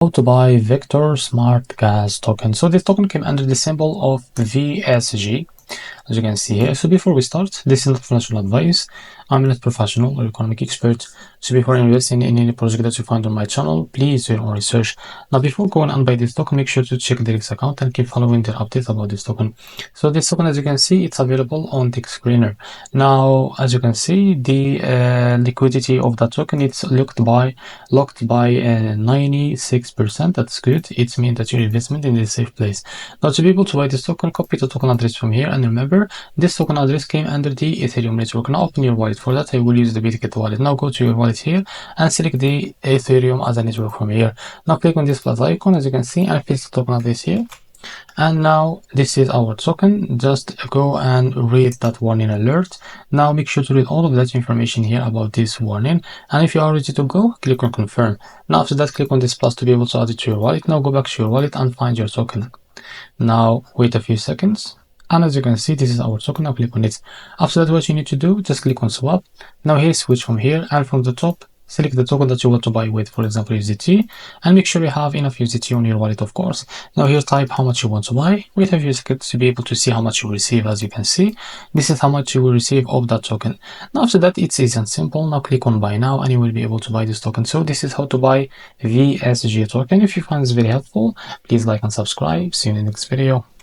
How to buy Victor Smart Gas token. So this token came under the symbol of VSG, as you can see here. So before we start, this is not financial advice. I'm not professional or economic expert. So before investing in any project that you find on my channel, please do your own research. Now before going and buy this token, make sure to check the X account and keep following their updates about this token. So this token, as you can see, it's available on the screener. Now, as you can see, the liquidity of that token, it's locked by 96%. That's good. It means that your investment in a safe place. Now to be able to buy this token, copy the token address from here, and remember this token address came under the Ethereum network. Now open your wallet. For that I will use the Bitget wallet. Now go to your wallet here and select the Ethereum as a network from here. Now click on this plus icon, as you can see, and paste the token address here. And now this is our token. Just go and read that warning alert. Now make sure to read all of that information here about this warning, and if you are ready to go, click on confirm. Now after that, click on this plus to be able to add it to your wallet. Now go back to your wallet and find your token. Now wait a few seconds, and as you can see, this is our token. Now click on it. After that, what you need to do, just click on swap. Now here, switch from here, and from the top select the token that you want to buy with, for example USDT, and make sure you have enough USDT on your wallet, of course. Now here, type how much you want to buy. Wait a few seconds to be able to see how much you receive. As you can see, this is how much you will receive of that token. Now after that, it's easy and simple. Now click on buy now and you will be able to buy this token. So this is how to buy VSG token. If you find this very helpful, please like and subscribe. See you in the next video.